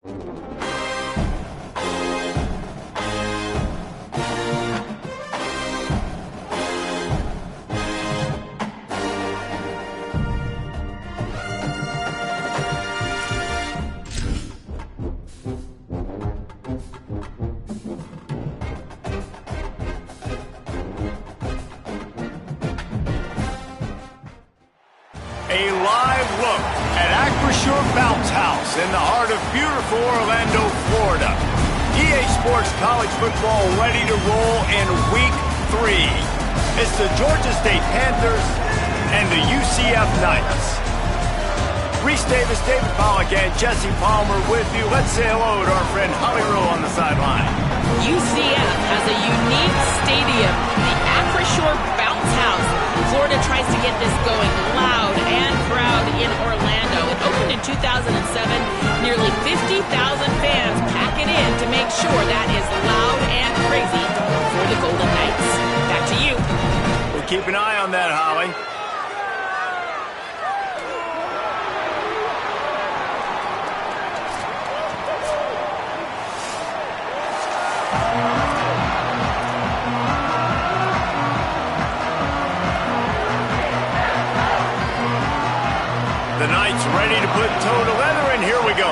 A live look at Acrisure Bounce House in the heart of beautiful Orlando, Florida. EA Sports College Football ready to roll in Week 3. It's the Georgia State Panthers and the UCF Knights. Reese Davis, David Pollack, and Jesse Palmer with you. Let's say hello to our friend Holly Rowe on the sideline. UCF has a unique stadium, the Acrisure Bounce House. Florida tries to get this going loud and proud in Orlando. It opened in 2007. Nearly 50,000 fans pack it in to make sure that is loud and crazy for the Golden Knights. Back to you. We'll keep an eye on that, Holly. The Knights ready to put toe to leather, and here we go.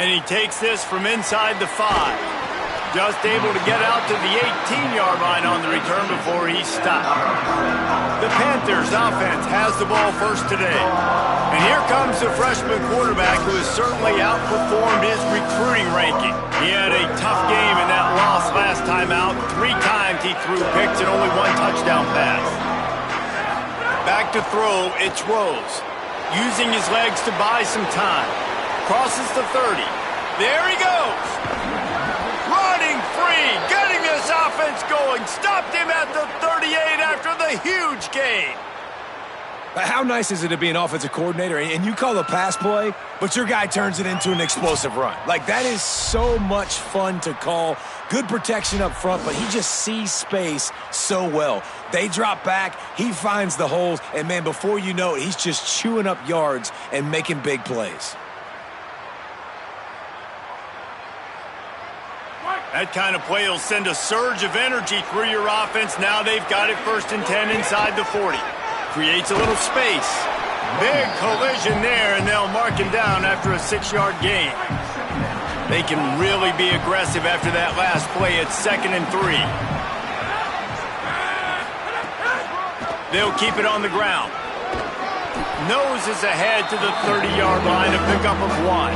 And he takes this from inside the 5. Just able to get out to the 18-yard line on the return before he stopped. The Panthers offense has the ball first today. And here comes the freshman quarterback who has certainly outperformed his recruiting ranking. He had a tough game in that loss last time out. 3 times he threw picks and only 1 touchdown pass. Back to throw, it's Rose. Using his legs to buy some time. Crosses the 30. There he goes. Running free, getting this offense going. Stopped him at the 38 after the huge gain. How nice is it to be an offensive coordinator and you call a pass play, but your guy turns it into an explosive run? Like, that is so much fun to call. Good protection up front, but he just sees space so well. They drop back, he finds the holes, and, man, before you know it, he's just chewing up yards and making big plays. That kind of play will send a surge of energy through your offense. Now they've got it 1st and 10 inside the 40. Creates a little space. Big collision there, and they'll mark him down after a 6-yard gain. They can really be aggressive after that last play at 2nd and 3. They'll keep it on the ground. Noses ahead to the 30-yard line, a pickup of 1.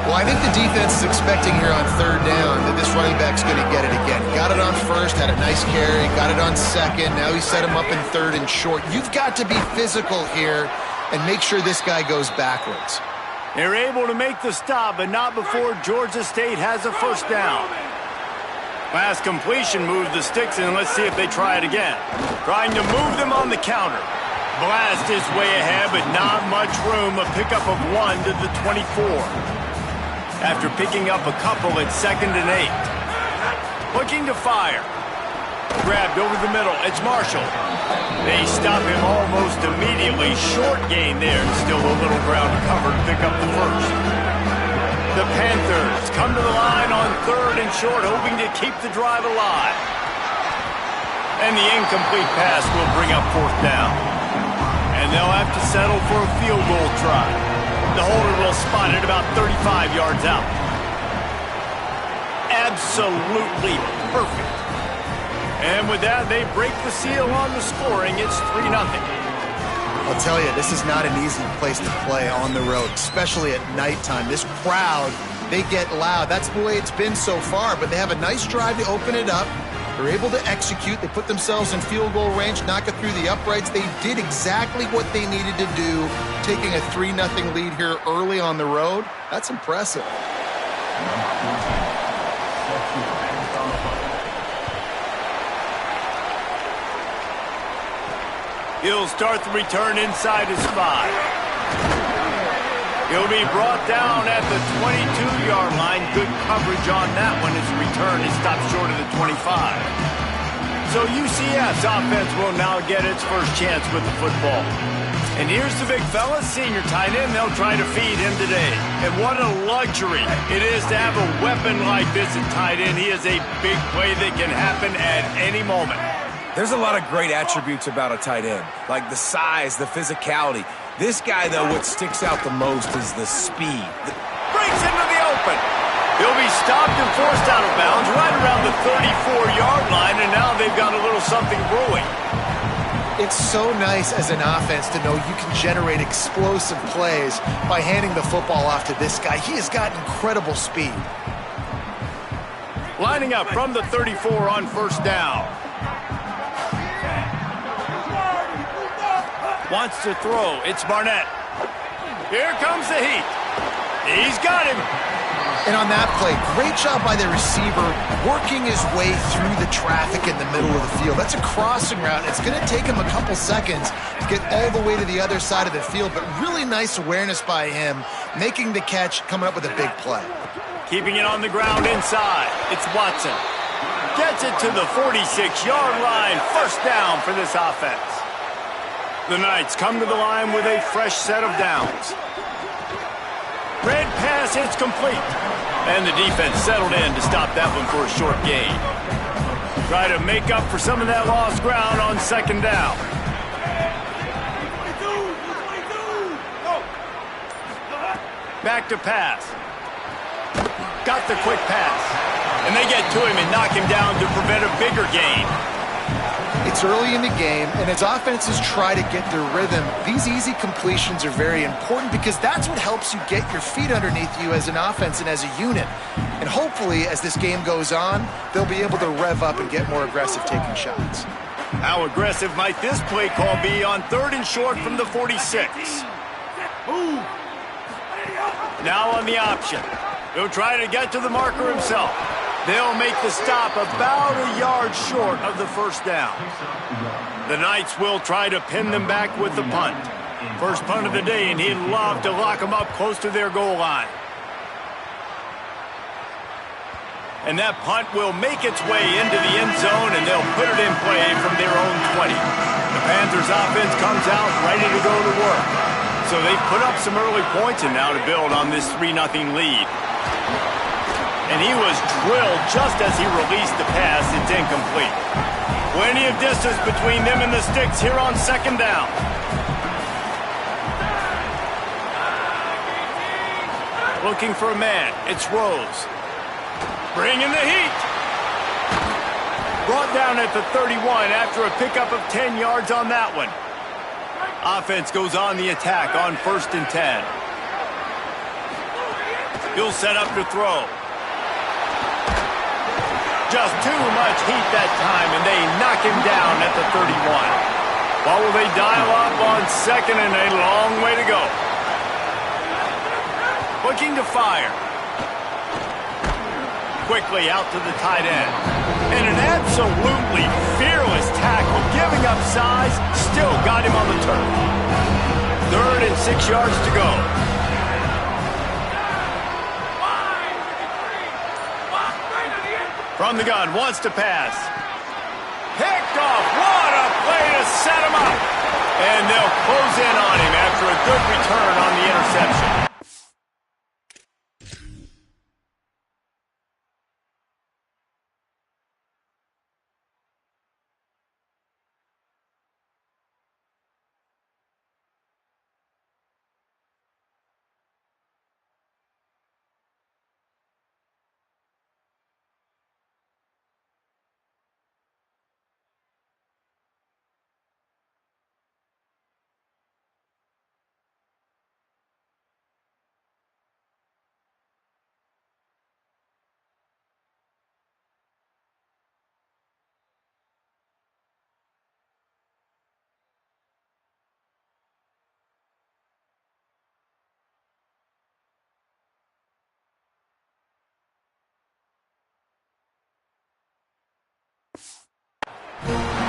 Well, I think the defense is expecting here on 3rd down that this running back's going to get it again. Got it on 1st, had a nice carry, got it on 2nd. Now he set him up in 3rd and short. You've got to be physical here and make sure this guy goes backwards. They're able to make the stop, but not before Georgia State has a 1st down. Last completion moved the sticks, and let's see if they try it again. Trying to move them on the counter. Blast is way ahead, but not much room. A pickup of 1 to the 24. After picking up a couple at 2nd and 8. Looking to fire. Grabbed over the middle. It's Marshall. They stop him almost immediately. Short gain there. Still a little ground to cover to pick up the 1st. The Panthers come to the line on 3rd and short, hoping to keep the drive alive. And the incomplete pass will bring up 4th down. And they'll have to settle for a field goal try. The holder will spot it about 35 yards out. Absolutely perfect. And with that, they break the seal on the scoring. It's 3-0. I'll tell you, this is not an easy place to play on the road, especially at nighttime. This crowd, they get loud. That's the way it's been so far, but they have a nice drive to open it up. They're able to execute. They put themselves in field goal range, knock it through the uprights. They did exactly what they needed to do, taking a 3-0 lead here early on the road. That's impressive. He'll start the return inside his 5. He'll be brought down at the 22-yard line. Good coverage on that one. His return is stopped short of the 25. So UCF's offense will now get its first chance with the football. And here's the big fella, senior tight end. They'll try to feed him today. And what a luxury it is to have a weapon like this at tight end. He is a big play that can happen at any moment. There's a lot of great attributes about a tight end, like the size, the physicality. This guy, though, what sticks out the most is the speed. Breaks into the open. He'll be stopped and forced out of bounds right around the 34-yard line, and now they've got a little something brewing. It's so nice as an offense to know you can generate explosive plays by handing the football off to this guy. He has got incredible speed. Lining up from the 34 on first down. Wants to throw. It's Barnett. Here comes the heat. He's got him. And on that play, great job by the receiver working his way through the traffic in the middle of the field. That's a crossing route. It's going to take him a couple seconds to get all the way to the other side of the field, but really nice awareness by him, making the catch, coming up with a big play. Keeping it on the ground inside. It's Watson. Gets it to the 46-yard line. First down for this offense. The Knights come to the line with a fresh set of downs. Red pass hits complete. And the defense settled in to stop that one for a short gain. Try to make up for some of that lost ground on second down. Back to pass. Got the quick pass. And they get to him and knock him down to prevent a bigger gain. It's early in the game, and as offenses try to get their rhythm, these easy completions are very important because that's what helps you get your feet underneath you as an offense and as a unit. And hopefully, as this game goes on, they'll be able to rev up and get more aggressive taking shots. How aggressive might this play call be on third and short from the 46? Now on the option. He'll try to get to the marker himself. They'll make the stop about a yard short of the first down. The Knights will try to pin them back with the punt. First punt of the day, and he'd love to lock them up close to their goal line. And that punt will make its way into the end zone, and they'll put it in play from their own 20. The Panthers offense comes out ready to go to work. So they've put up some early points and now to build on this 3-0 lead. And he was drilled just as he released the pass. It's incomplete. Plenty of distance between them and the sticks here on second down. Looking for a man. It's Rose. Bringing the heat. Brought down at the 31 after a pickup of 10 yards on that one. Offense goes on the attack on 1st and 10. He'll set up to throw. Just too much heat that time, and they knock him down at the 31. What will they dial up on second and a long way to go? Looking to fire. Quickly out to the tight end. And an absolutely fearless tackle, giving up size, still got him on the turf. 3rd and 6 yards to go. From the gun, wants to pass. Picked off. What a play to set him up. And they'll close in on him after a good return on the interception.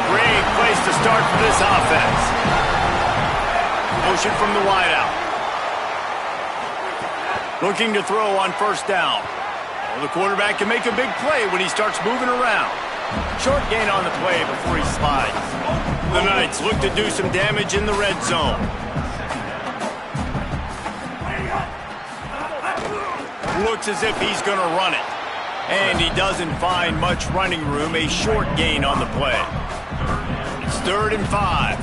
Great place to start for this offense. Motion from the wideout. Looking to throw on first down. Well, the quarterback can make a big play when he starts moving around. Short gain on the play before he slides. The Knights look to do some damage in the red zone. looks as if he's going to run it. And he doesn't find much running room, a short gain on the play. It's 3rd and 5.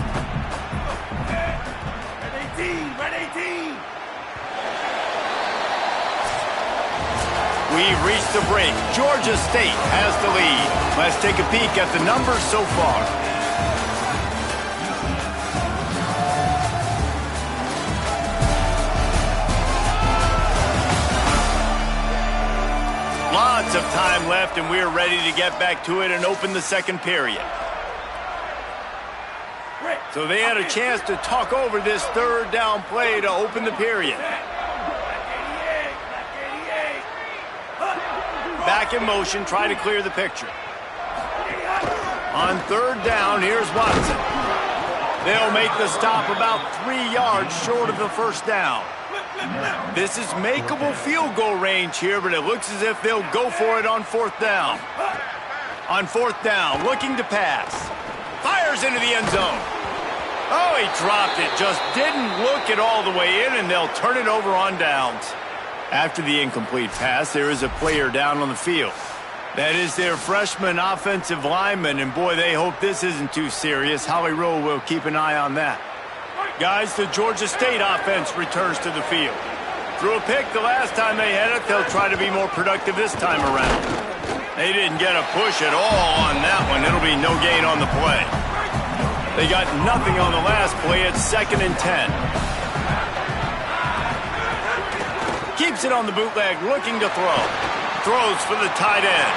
We've reached the break. Georgia State has the lead. Let's take a peek at the numbers so far. Lots of time left, and we're ready to get back to it and open the second period. So they had a chance to talk over this 3rd down play to open the period. Back in motion, try to clear the picture. On 3rd down, here's Watson. They'll make the stop about 3 yards short of the 1st down. This is makeable field goal range here, but it looks as if they'll go for it on 4th down. On 4th down, looking to pass. Fires into the end zone. Oh, he dropped it. Just didn't look it all the way in, and they'll turn it over on downs. After the incomplete pass, there is a player down on the field. That is their freshman offensive lineman, and boy, they hope this isn't too serious. Howie Rowe will keep an eye on that. Guys, the Georgia State offense returns to the field. Threw a pick the last time they had it. They'll try to be more productive this time around. They didn't get a push at all on that one. It'll be no gain on the play. They got nothing on the last play. It's 2nd and 10. Keeps it on the bootleg, looking to throw. Throws for the tight end.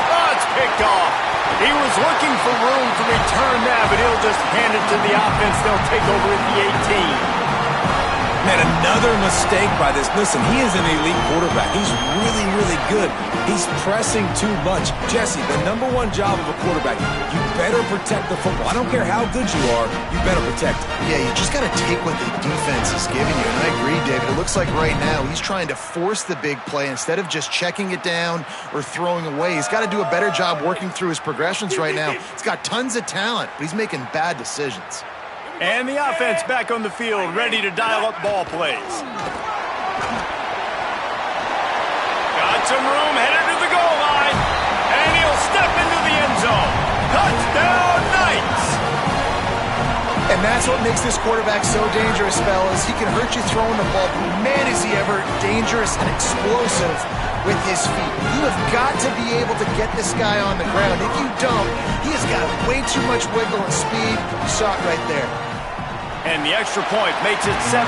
Oh, it's picked off. He was looking for room to return that, but he'll just hand it to the offense. They'll take over at the 18. Man, another mistake by this. Listen, he is an elite quarterback. He's really, really good. He's pressing too much. Jesse, the #1 job of a quarterback, you better protect the football. I don't care how good you are, you better protect it. Yeah, you just got to take what the defense is giving you. And I agree, David. It looks like right now he's trying to force the big play instead of just checking it down or throwing away. He's got to do a better job working through his progressions right now. He's got tons of talent, but he's making bad decisions. And the offense back on the field, ready to dial up ball plays. Got some room, headed to the goal line. And he'll step into the end zone. Touchdown, Knights! And that's what makes this quarterback so dangerous, fellas. He can hurt you throwing the ball, but man, is he ever dangerous and explosive with his feet. You have got to be able to get this guy on the ground. If you don't, he has got way too much wiggle and speed. You saw it right there. And the extra point makes it 7-3.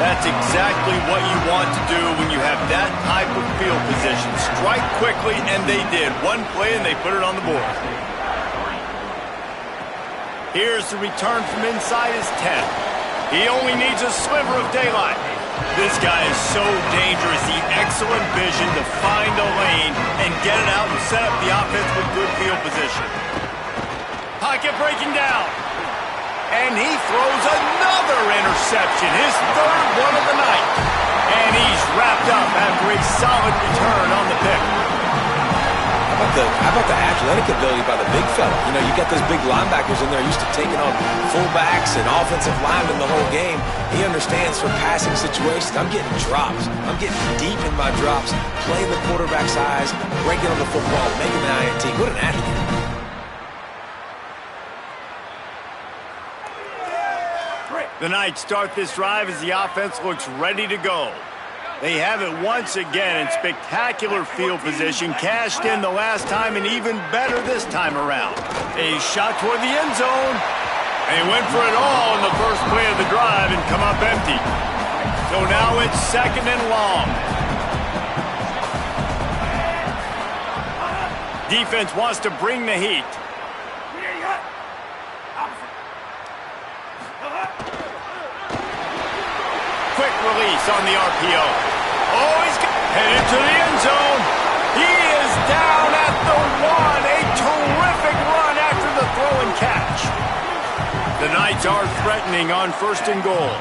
That's exactly what you want to do when you have that type of field position. Strike quickly, and they did. One play, and they put it on the board. Here's the return from inside his 10. He only needs a sliver of daylight. This guy is so dangerous. The excellent vision to find a lane and get it out and set up the offense with good field position. Pocket breaking down. And he throws another interception, his 3rd one of the night. And he's wrapped up after a solid return on the pick. How about the athletic ability by the big fella? You know, you got those big linebackers in there used to taking on fullbacks and offensive linemen the whole game. He understands for passing situations. I'm getting drops. I'm getting deep in my drops, playing the quarterback's eyes, breaking on the football, making the INT. What an athlete. The Knights start this drive as the offense looks ready to go. They have it once again in spectacular field position, cashed in the last time and even better this time around. A shot toward the end zone. They went for it all in the first play of the drive and come up empty. So now it's 2nd and long. Defense wants to bring the heat. Quick release on the RPO. Oh, he's headed to the end zone. He is down at the 1. A terrific run after the throw and catch. The Knights are threatening on 1st and goal.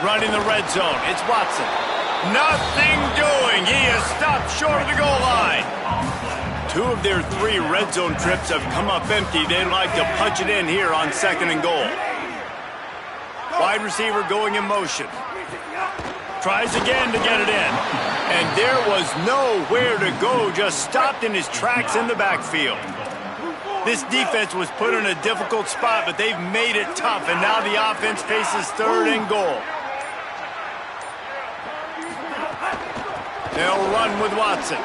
Running the red zone. It's Watson. Nothing doing. He is stopped short of the goal line. 2 of their 3 red zone trips have come up empty. They'd like to punch it in here on 2nd and goal. Wide receiver going in motion. Tries again to get it in. And there was nowhere to go, just stopped in his tracks in the backfield. This defense was put in a difficult spot, but they've made it tough, and now the offense faces 3rd and goal. They'll run with Watson.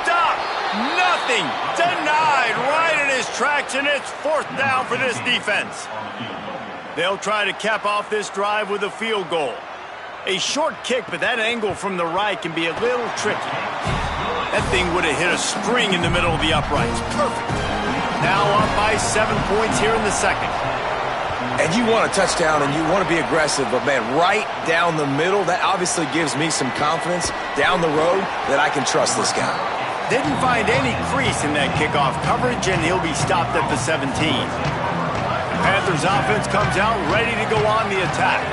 Stop! Nothing! Denied right in his tracks, and it's 4th down for this defense. They'll try to cap off this drive with a field goal. A short kick, but that angle from the right can be a little tricky. That thing would have hit a string in the middle of the uprights. Perfect. Now up by 7 points here in the second. And you want a touchdown and you want to be aggressive, but man, right down the middle, that obviously gives me some confidence down the road that I can trust this guy. Didn't find any crease in that kickoff coverage, and he'll be stopped at the 17. Panthers offense comes out ready to go on the attack.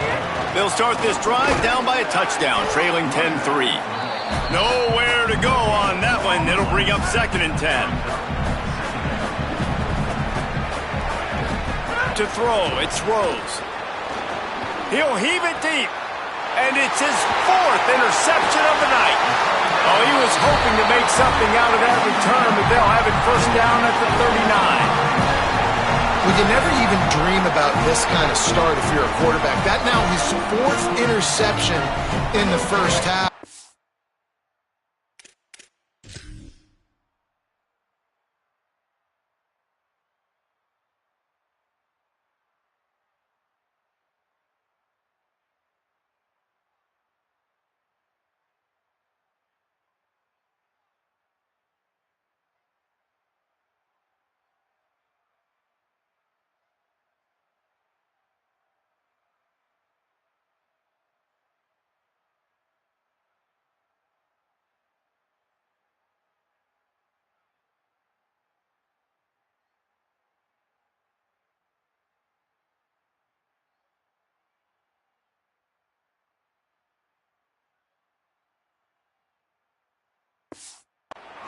They'll start this drive down by a touchdown, trailing 10-3. Nowhere to go on that one. It'll bring up 2nd and 10. To throw, it's Rose. He'll heave it deep. And it's his 4th interception of the night. Oh, he was hoping to make something out of that return, but they'll have it 1st down at the 39. We can never even dream about this kind of start if you're a quarterback. That now his 4th interception in the first half.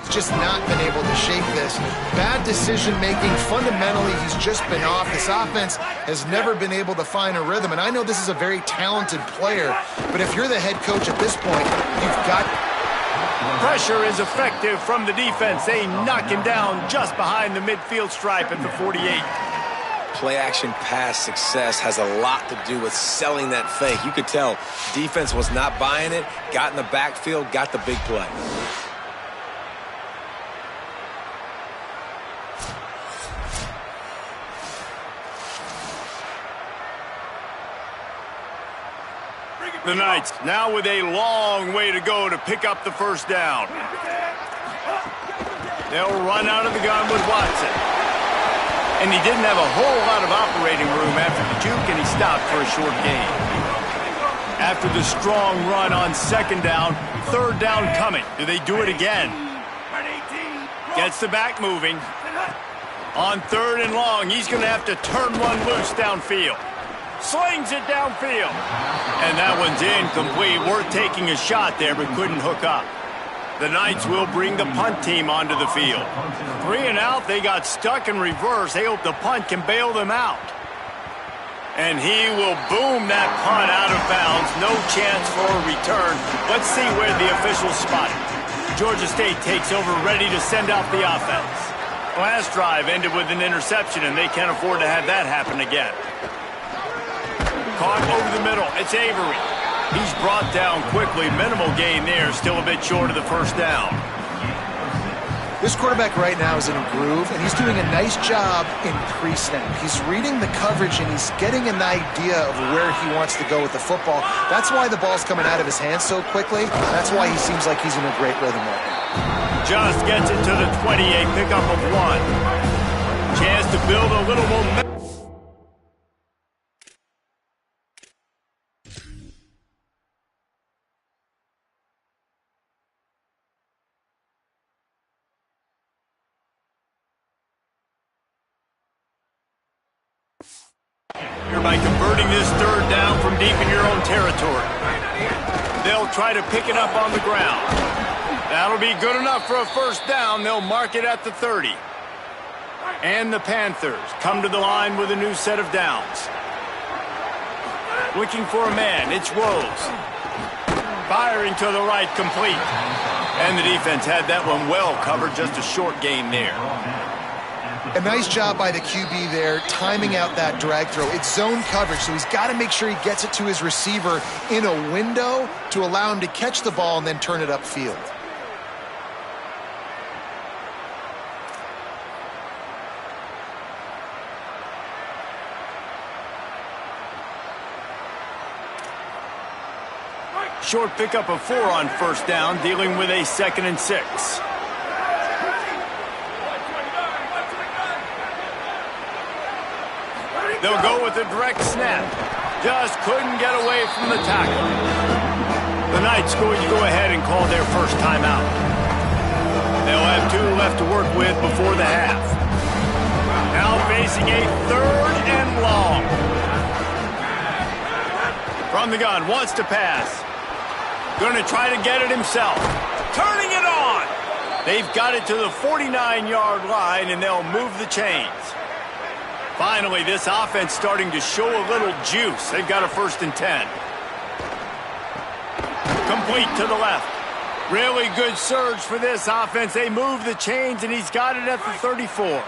Just not been able to shape this. Bad decision-making. Fundamentally, he's just been off. This offense has never been able to find a rhythm. And I know this is a very talented player, but if you're the head coach at this point, you've got... Pressure is effective from the defense. They knock him down just behind the midfield stripe at the 48. Play-action pass success has a lot to do with selling that fake. You could tell defense was not buying it, got in the backfield, got the big play. The Knights now with a long way to go to pick up the 1st down. They'll run out of the gun with Watson. And he didn't have a whole lot of operating room after the juke, and he stopped for a short gain. After the strong run on 2nd down, 3rd down coming. Do they do it again? Gets the back moving. On 3rd and long, he's going to have to turn one loose downfield. Slings it downfield. And that one's incomplete. Worth taking a shot there, but couldn't hook up. The Knights will bring the punt team onto the field. 3 and out, they got stuck in reverse. They hope the punt can bail them out. And he will boom that punt out of bounds. No chance for a return. Let's see where the officials spot it. Georgia State takes over, ready to send out the offense. Last drive ended with an interception, and they can't afford to have that happen again. Caught over the middle. It's Avery. He's brought down quickly. Minimal gain there. Still a bit short of the 1st down. This quarterback right now is in a groove, and he's doing a nice job in pre-snap. He's reading the coverage, and he's getting an idea of where he wants to go with the football. That's why the ball's coming out of his hands so quickly. That's why he seems like he's in a great rhythm right now. Just gets it to the 28. Pickup of 1. Chance to build a little momentum. By converting this 3rd down from deep in your own territory. They'll try to pick it up on the ground. That'll be good enough for a 1st down. They'll mark it at the 30. And the Panthers come to the line with a new set of downs. Looking for a man. It's Rose. Firing to the right, complete. And the defense had that one well covered. Just a short gain there. A nice job by the QB there, timing out that drag throw. It's zone coverage, so he's got to make sure he gets it to his receiver in a window to allow him to catch the ball and then turn it upfield. Short pickup of 4 on first down, dealing with a 2nd and 6. They'll go with a direct snap. Just couldn't get away from the tackle. The Knights going to go ahead and call their first timeout. They'll have 2 left to work with before the half. Now facing a 3rd and long. From the gun, wants to pass. Going to try to get it himself. Turning it on. They've got it to the 49-yard line, and they'll move the chains. Finally, this offense starting to show a little juice. They've got a 1st and 10. Complete to the left. Really good surge for this offense. They move the chains, and he's got it at the 34.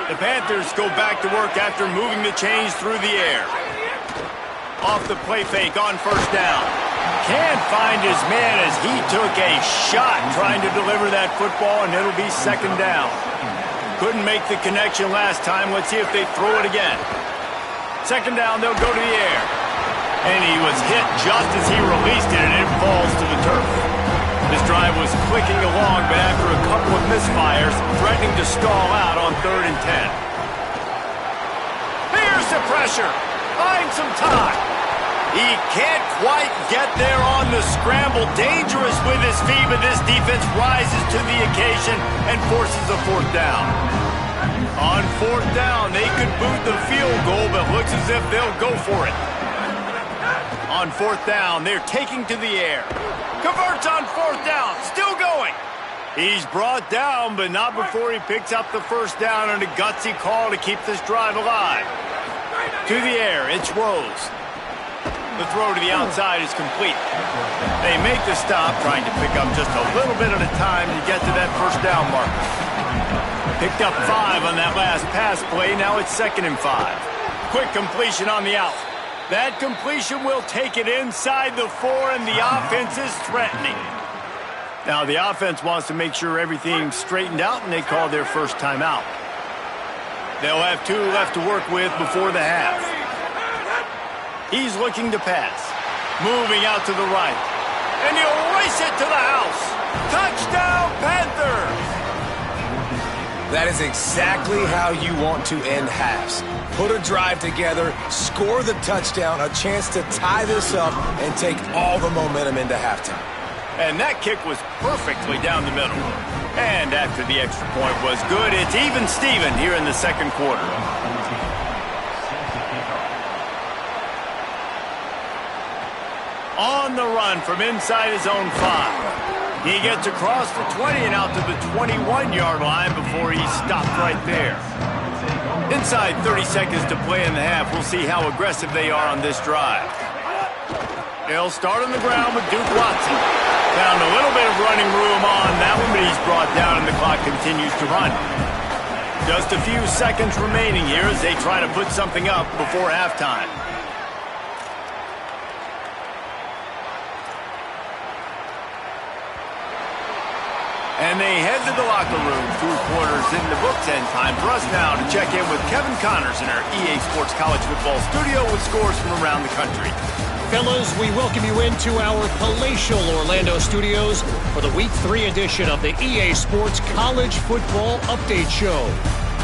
The Panthers go back to work after moving the chains through the air. Off the play fake on first down. Can't find his man as he took a shot trying to deliver that football, and it'll be 2nd down. Couldn't make the connection last time. Let's see if they throw it again. 2nd down, they'll go to the air. And he was hit just as he released it, and it falls to the turf. This drive was clicking along, but after a couple of misfires, threatening to stall out on 3rd and 10. Here's the pressure. Find some time. He can't quite get there on the scramble. Dangerous with his feet, but this defense rises to the occasion and forces a 4th down. On 4th down, they could boot the field goal, but looks as if they'll go for it. On 4th down, they're taking to the air. Converts on 4th down, still going. He's brought down, but not before he picks up the 1st down on a gutsy call to keep this drive alive. To the air, it's Rose. The throw to the outside is complete. They make the stop, trying to pick up just a little bit at a time to get to that 1st down marker. Picked up 5 on that last pass play. Now it's 2nd and 5. Quick completion on the out. That completion will take it inside the 4, and the offense is threatening. Now the offense wants to make sure everything's straightened out, and they call their first timeout. They'll have 2 left to work with before the half. He's looking to pass. Moving out to the right. And he'll race it to the house. Touchdown, Panthers! That is exactly how you want to end halves. Put a drive together, score the touchdown, a chance to tie this up, and take all the momentum into halftime. And that kick was perfectly down the middle. And after the extra point was good, it's even Steven here in the 2nd quarter. On the run from inside his own 5. He gets across the 20 and out to the 21-yard line before he's stopped right there. Inside 30 seconds to play in the half. We'll see how aggressive they are on this drive. They'll start on the ground with Duke Watson. Found a little bit of running room on that one, but he's brought down and the clock continues to run. Just a few seconds remaining here as they try to put something up before halftime. And they head to the locker room, 2 quarters in the books, and time for us now to check in with Kevin Connors in our EA Sports College Football studio with scores from around the country. Fellas, we welcome you into our palatial Orlando studios for the Week 3 edition of the EA Sports College Football Update Show.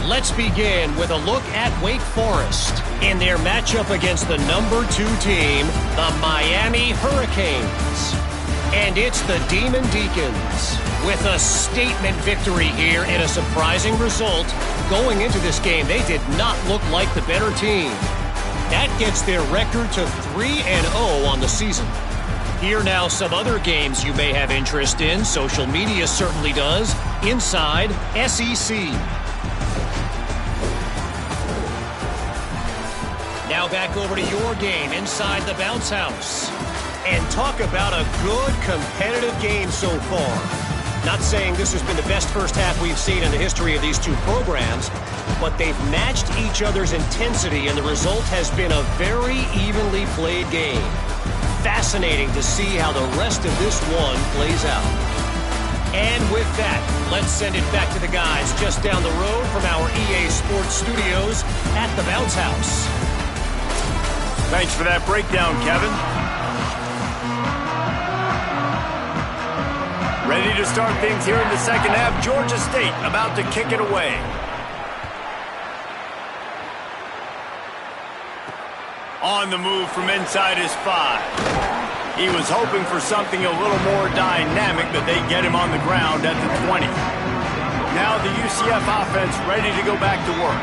Let's begin with a look at Wake Forest in their matchup against the number 2 team, the Miami Hurricanes. And it's the Demon Deacons with a statement victory here in a surprising result. Going into this game, they did not look like the better team. That gets their record to 3-0 on the season. Here now some other games you may have interest in. Social media certainly does. Inside SEC. Now Now back over to your game inside the Bounce House. And talk about a good competitive game so far. Not saying this has been the best first half we've seen in the history of these two programs, but they've matched each other's intensity, and the result has been a very evenly played game. Fascinating to see how the rest of this one plays out. And with that, let's send it back to the guys just down the road from our EA Sports Studios at the Bounce House. Thanks for that breakdown, Kevin. Ready to start things here in the second half. Georgia State about to kick it away. On the move from inside his 5. He was hoping for something a little more dynamic, but they get him on the ground at the 20. Now the UCF offense ready to go back to work.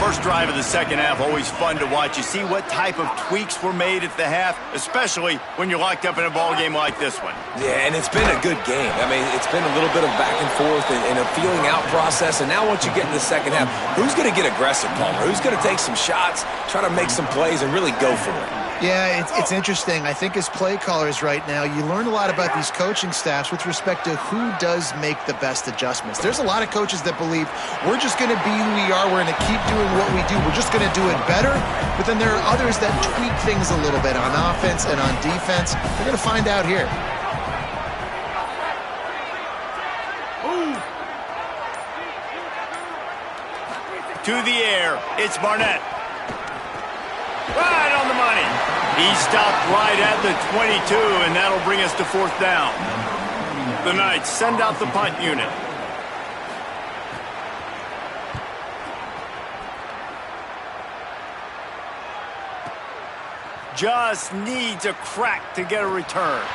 First drive of the second half, always fun to watch. You see what type of tweaks were made at the half, especially when you're locked up in a ball game like this one. Yeah, and it's been a good game. I mean, it's been a little bit of back and forth and a feeling out process. And now once you get in the second half, who's going to get aggressive, Palmer? Who's going to take some shots, try to make some plays, and really go for it? Yeah, it's interesting. I think as play callers right now, you learn a lot about these coaching staffs with respect to who does make the best adjustments. There's a lot of coaches that believe we're just going to be who we are. We're going to keep doing what we do. We're just going to do it better. But then there are others that tweak things a little bit on offense and on defense. We're going to find out here. To the air, it's Barnett. Right on the money. He stopped right at the 22, and that'll bring us to fourth down. The Knights send out the punt unit. Just needs a crack to get a return.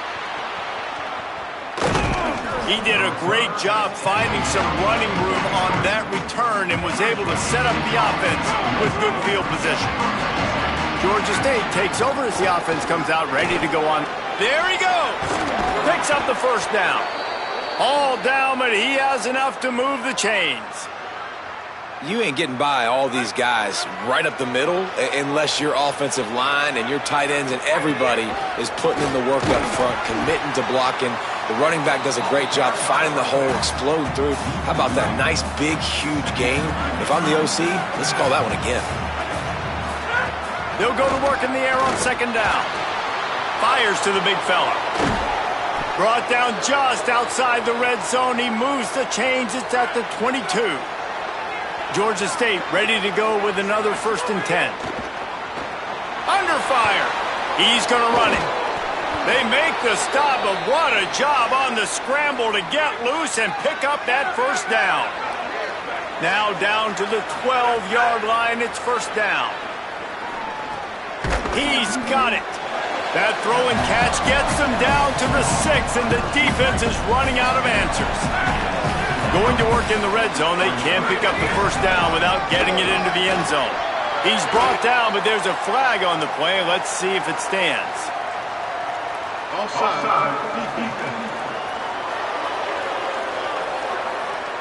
He did a great job finding some running room on that return and was able to set up the offense with good field position. Georgia State takes over as the offense comes out ready to go on. There he goes. Picks up the first down. All down, but he has enough to move the chains. You ain't getting by all these guys right up the middle unless your offensive line and your tight ends and everybody is putting in the work up front, committing to blocking. The running back does a great job finding the hole, exploding through. How about that nice, big, huge gain? If I'm the OC, let's call that one again. They'll go to work in the air on second down. Fires to the big fella. Brought down just outside the red zone. He moves the chains. It's at the 22. Georgia State ready to go with another 1st and 10. Under fire. He's going to run it. They make the stop, but what a job on the scramble to get loose and pick up that first down. Now down to the 12-yard line. It's first down. He's got it. That throw and catch gets them down to the 6, and the defense is running out of answers. Going to work in the red zone, they can't pick up the first down without getting it into the end zone. He's brought down, but there's a flag on the play. Let's see if it stands.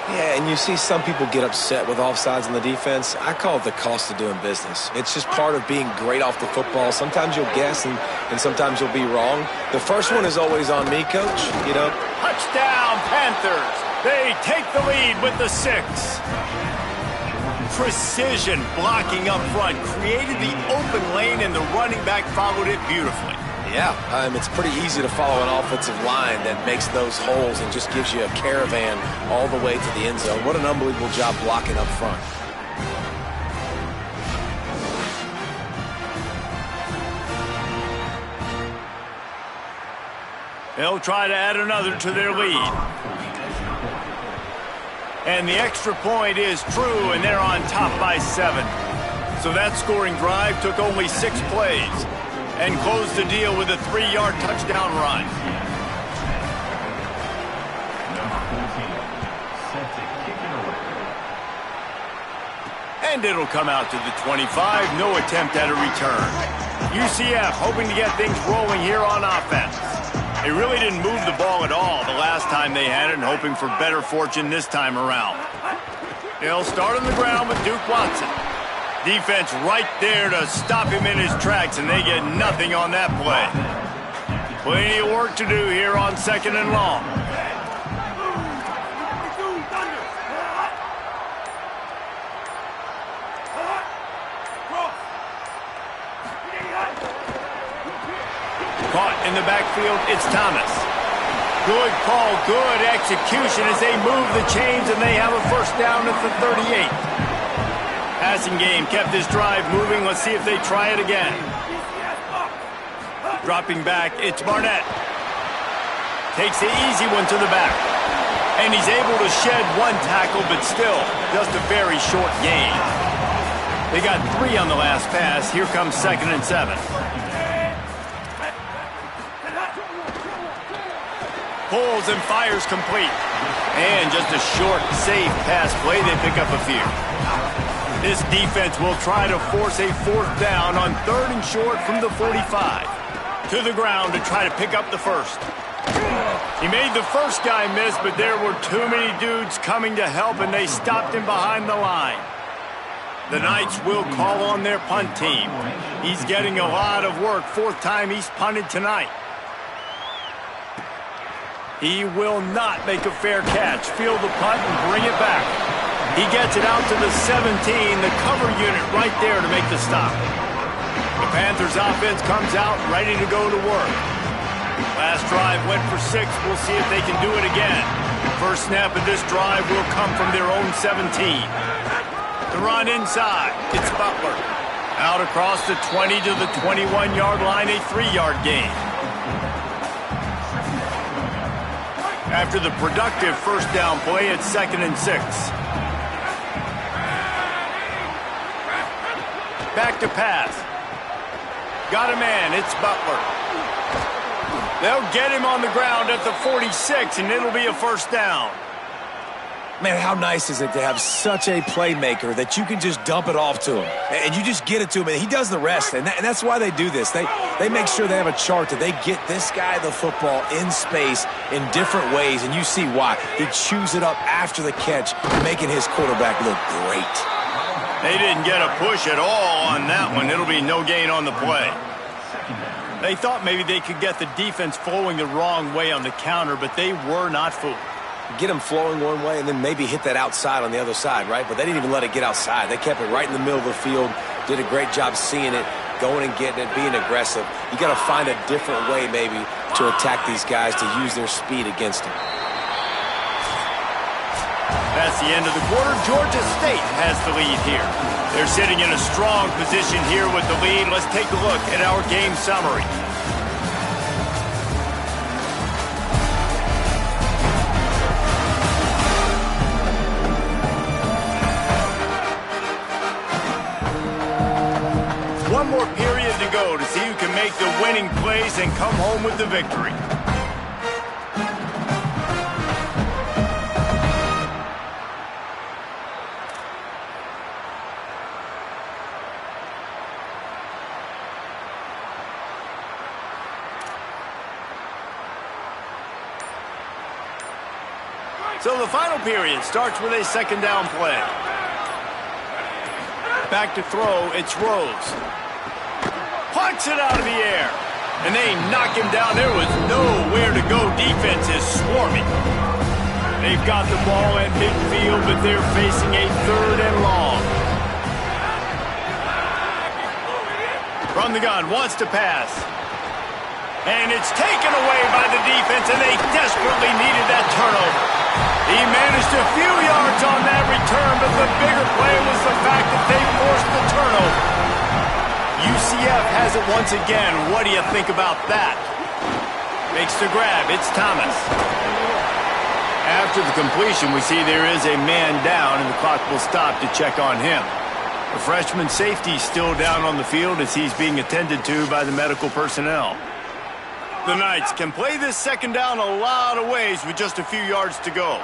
Yeah, and you see some people get upset with offsides on the defense. I call it the cost of doing business. It's just part of being great off the football. Sometimes you'll guess and sometimes you'll be wrong. The first one is always on me, Coach. You know. Touchdown, Panthers. They take the lead with the 6. Precision blocking up front created the open lane, and the running back followed it beautifully. Yeah, it's pretty easy to follow an offensive line that makes those holes and just gives you a caravan all the way to the end zone. What an unbelievable job blocking up front. They'll try to add another to their lead. And the extra point is true, and they're on top by 7. So that scoring drive took only 6 plays and closed the deal with a 3-yard touchdown run. And it'll come out to the 25. No attempt at a return. UCF hoping to get things rolling here on offense. They really didn't move the ball at all the last time they had it, and hoping for better fortune this time around. They'll start on the ground with Duke Watson. Defense right there to stop him in his tracks, and they get nothing on that play. Plenty of work to do here on 2nd and long. Caught in the backfield, it's Thomas. Good call, good execution as they move the chains, and they have a first down at the 38. Passing game kept this drive moving. Let's see if they try it again. Dropping back, it's Barnett. Takes the easy one to the back. And he's able to shed one tackle, but still just a very short gain. They got 3 on the last pass. Here comes 2nd and 7. Pulls and fires complete. And just a short, safe pass play. They pick up a few. This defense will try to force a 4th down on 3rd and short from the 45. To the ground to try to pick up the first. He made the first guy miss, but there were too many dudes coming to help, and they stopped him behind the line. The Knights will call on their punt team. He's getting a lot of work. 4th time he's punted tonight. He will not make a fair catch. Field the punt and bring it back. He gets it out to the 17, the cover unit right there to make the stop. The Panthers offense comes out ready to go to work. Last drive went for 6. We'll see if they can do it again. First snap of this drive will come from their own 17. The run inside. It's Butler. Out across the 20 to the 21-yard line, a 3-yard gain. After the productive first down play, it's 2nd and 6. Back to pass. Got a man, it's Butler. They'll get him on the ground at the 46, and it'll be a first down. Man, how nice is it to have such a playmaker that you can just dump it off to him, and you just get it to him, and he does the rest, and that's why they do this. They make sure they have a chart that they get this guy the football in space in different ways, and you see why. He chews it up after the catch, making his quarterback look great. They didn't get a push at all on that one. It'll be no gain on the play. They thought maybe they could get the defense flowing the wrong way on the counter, but they were not fooled. Get them flowing one way and then maybe hit that outside on the other side, right? But they didn't even let it get outside. They kept it right in the middle of the field, did a great job seeing it, going and getting it, being aggressive. You got to find a different way maybe to attack these guys, to use their speed against them. That's the end of the quarter. Georgia State has the lead here. They're sitting in a strong position here with the lead. Let's take a look at our game summary. One more period to go to see who can make the winning plays and come home with the victory. So the final period starts with a 2nd down play. Back to throw, it's Rose. Punts it out of the air. And they knock him down. There was nowhere to go. Defense is swarming. They've got the ball at midfield, but they're facing a 3rd and long. From the gun, wants to pass. And it's taken away by the defense, and they desperately needed that turnover. He managed a few yards on that return, but the bigger play was the fact that they forced the turnover. UCF has it once again. What do you think about that? Makes the grab. It's Thomas. After the completion, we see there is a man down, and the clock will stop to check on him. The freshman safety still down on the field as he's being attended to by the medical personnel. The Knights can play this 2nd down a lot of ways with just a few yards to go.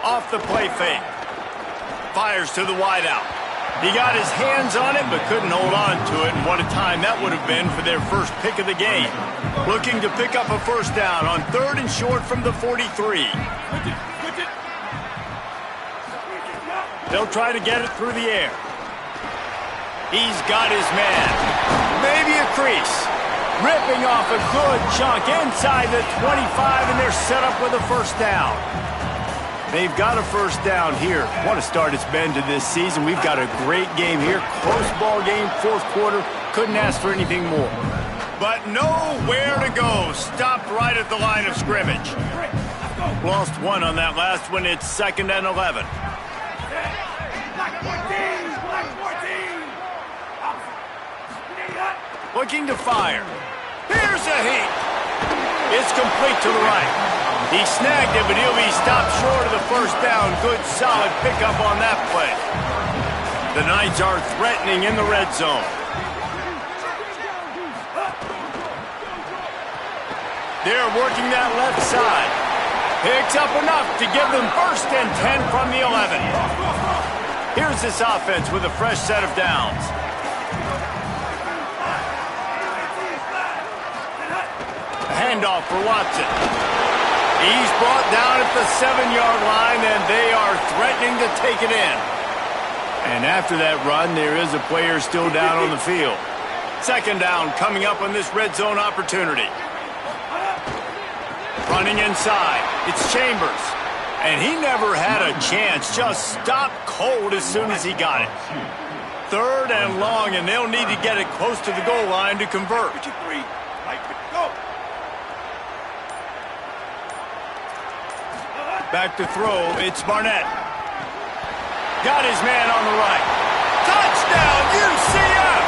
Off the play fake. Fires to the wideout. He got his hands on it but couldn't hold on to it, and what a time that would have been for their first pick of the game. Looking to pick up a first down on 3rd and short from the 43. They'll try to get it through the air. He's got his man. Maybe a crease. Ripping off a good chunk inside the 25, and they're set up with a first down. They've got a first down here. What a start it's been to this season. We've got a great game here. Close ball game, fourth quarter. Couldn't ask for anything more. But nowhere to go. Stopped right at the line of scrimmage. Lost one on that last one. It's 2nd and 11. Looking to fire. Here's a heat. It's complete to the right. He snagged it, but he'll be stopped short of the first down. Good, solid pickup on that play. The Knights are threatening in the red zone. They're working that left side. Picks up enough to give them 1st and 10 from the 11. Here's this offense with a fresh set of downs. Handoff for Watson. He's brought down at the 7-yard line, and they are threatening to take it in. And after that run, there is a player still down on the field. 2nd down coming up on this red zone opportunity. Running inside, it's Chambers. And he never had a chance, just stopped cold as soon as he got it. 3rd and long, and they'll need to get it close to the goal line to convert. Back to throw, it's Barnett. Got his man on the right. Touchdown, UCF!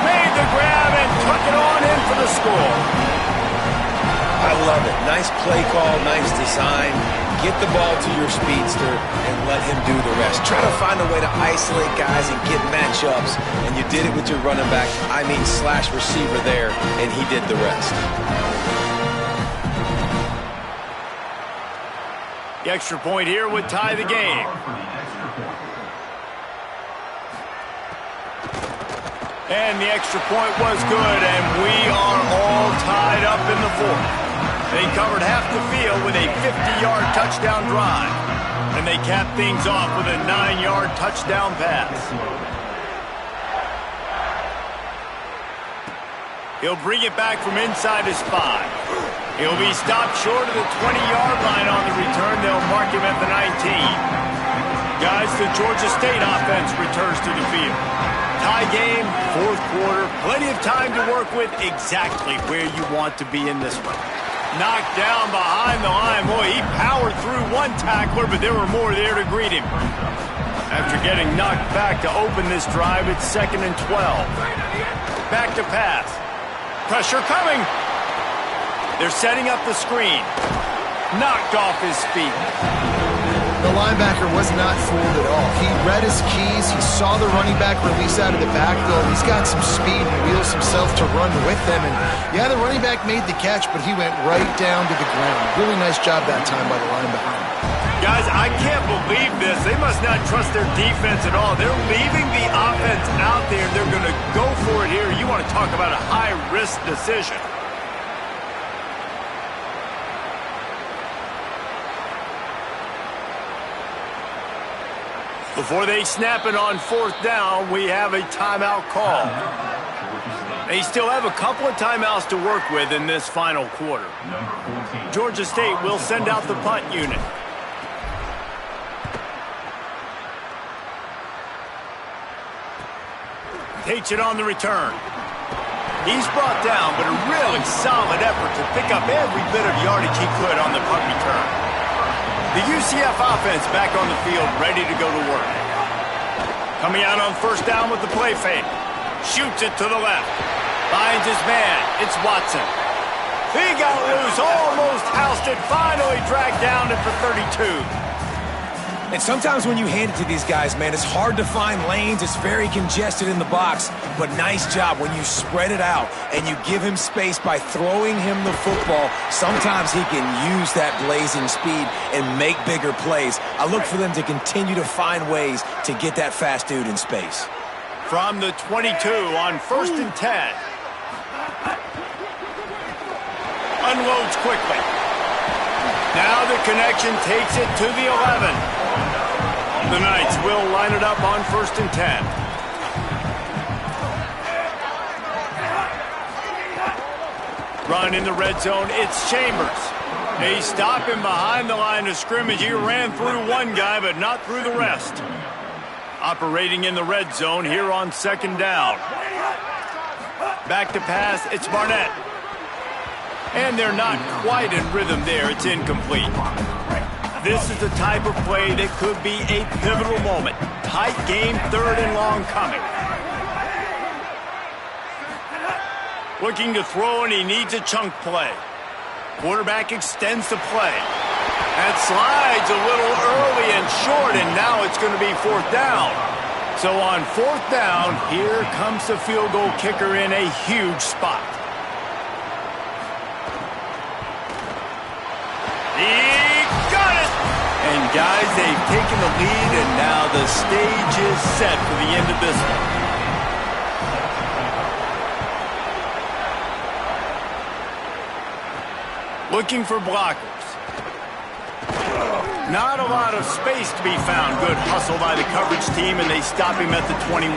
Made the grab and took it on in for the score. I love it. Nice play call, nice design. Get the ball to your speedster and let him do the rest. Try to find a way to isolate guys and get matchups, and you did it with your running back, slash receiver there, and he did the rest. The extra point here would tie the game. And the extra point was good, and we are all tied up in the 4th. They covered half the field with a 50-yard touchdown drive. And they capped things off with a 9-yard touchdown pass. He'll bring it back from inside his 5. He'll be stopped short of the 20-yard line on the return. They'll mark him at the 19. Guys, the Georgia State offense returns to the field. Tie game, fourth quarter, plenty of time to work with, exactly where you want to be in this one. Knocked down behind the line. Boy, he powered through one tackler, but there were more there to greet him. After getting knocked back to open this drive, it's 2nd and 12. Back to pass. Pressure coming. They're setting up the screen. Knocked off his feet. The linebacker was not fooled at all. He read his keys. He saw the running back release out of the backfield. He's got some speed and wheels himself to run with them. And yeah, the running back made the catch, but he went right down to the ground. Really nice job that time by the linebacker. Guys, I can't believe this. They must not trust their defense at all. They're leaving the offense out there. They're going to go for it here. You want to talk about a high-risk decision. Before they snap it on 4th down, we have a timeout call. They still have a couple of timeouts to work with in this final quarter. Georgia State will send out the punt unit. Takes it on the return. He's brought down, but a really solid effort to pick up every bit of yardage he could on the punt return. The UCF offense back on the field, ready to go to work. Coming out on 1st down with the play fake. Shoots it to the left. Finds his man. It's Watson. He got loose, almost housed it, finally dragged down it for 32. And sometimes when you hand it to these guys, man, it's hard to find lanes. It's very congested in the box. But nice job when you spread it out and you give him space by throwing him the football. Sometimes he can use that blazing speed and make bigger plays. I look for them to continue to find ways to get that fast dude in space. From the 22 on 1st and 10. Unloads quickly. Now the connection takes it to the 11. The Knights will line it up on 1st and 10. Run in the red zone, it's Chambers. They stop him behind the line of scrimmage. He ran through one guy, but not through the rest. Operating in the red zone here on 2nd down. Back to pass, it's Barnett. And they're not quite in rhythm there. It's incomplete. This is the type of play that could be a pivotal moment. Tight game, 3rd and long coming. Looking to throw, and he needs a chunk play. Quarterback extends the play. And slides a little early and short, and now it's going to be 4th down. So on 4th down, here comes the field goal kicker in a huge spot. He got it! And guys, they've taken the lead, and now the stage is set for the end of this one. Looking for blockers. Not a lot of space to be found. Good hustle by the coverage team, and they stop him at the 21.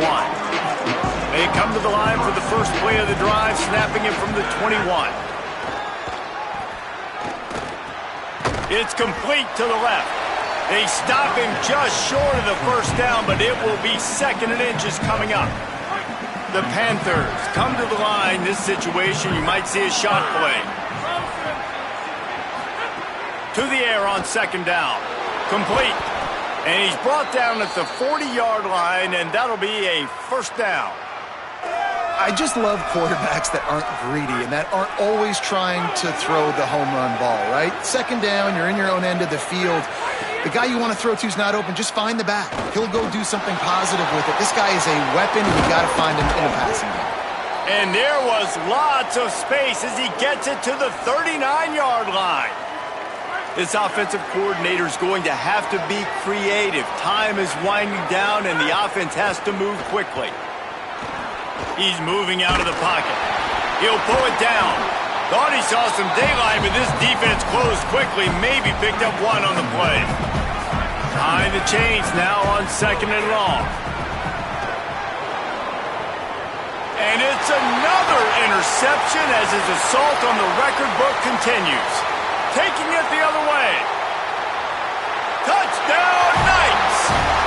They come to the line for the first play of the drive, snapping him from the 21. It's complete to the left. They stop him just short of the 1st down, but it will be 2nd and inches coming up. The Panthers come to the line. This situation, you might see a shot play. To the air on 2nd down. Complete. And he's brought down at the 40-yard line, and that'll be a 1st down. I just love quarterbacks that aren't greedy and that aren't always trying to throw the home run ball, right? 2nd down, you're in your own end of the field. The guy you want to throw to is not open. Just find the back. He'll go do something positive with it. This guy is a weapon, and you've got to find him in a passing game. And there was lots of space as he gets it to the 39-yard line. This offensive coordinator is going to have to be creative. Time is winding down, and the offense has to move quickly. He's moving out of the pocket. He'll pull it down. Thought he saw some daylight, but this defense closed quickly. Maybe picked up one on the play. Behind the chains now on 2nd and long. And it's another interception as his assault on the record book continues. Taking it the other way. Touchdown, Knights!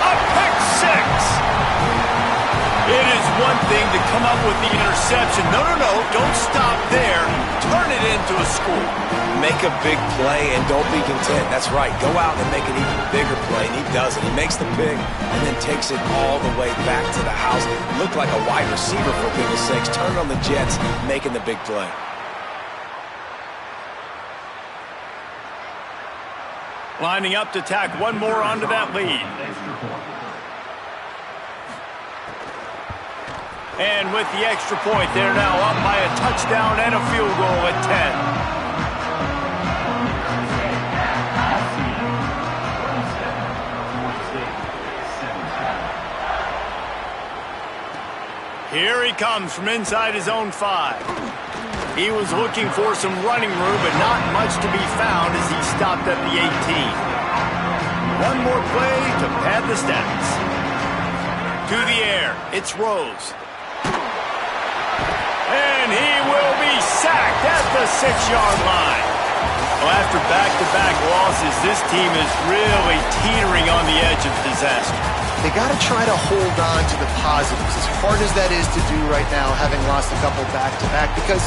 A pick 6! It is one thing to come up with the interception. No, don't stop there. Turn it into a score. Make a big play and don't be content. That's right. Go out and make an even bigger play, and he does it. He makes the pick and then takes it all the way back to the house. Looked like a wide receiver, for goodness sakes. Turned on the Jets, making the big play. Lining up to tack one more onto that lead. And with the extra point, they're now up by a touchdown and a field goal at 10. Here he comes from inside his own 5. He was looking for some running room, but not much to be found as he stopped at the 18. One more play to pad the stats. To the air, it's Rose. And he will be sacked at the 6-yard line. Well, after back-to-back losses, this team is really teetering on the edge of disaster. They got to try to hold on to the positives, as hard as that is to do right now, having lost a couple back-to-back, because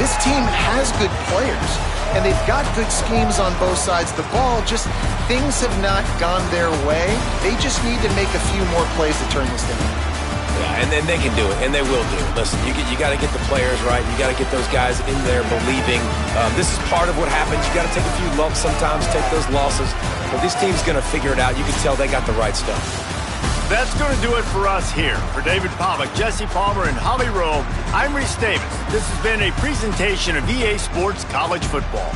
this team has good players, and they've got good schemes on both sides of the ball. Just things have not gone their way. They just need to make a few more plays to turn this thing around. Yeah, and then they can do it, and they will do it. Listen, you got to get the players right. You got to get those guys in there believing. This is part of what happens. You got to take a few lumps sometimes, take those losses. But this team's going to figure it out. You can tell they got the right stuff. That's going to do it for us here. For David Pollack, Jesse Palmer, and Holly Rowe, I'm Reese Davis. This has been a presentation of EA Sports College Football.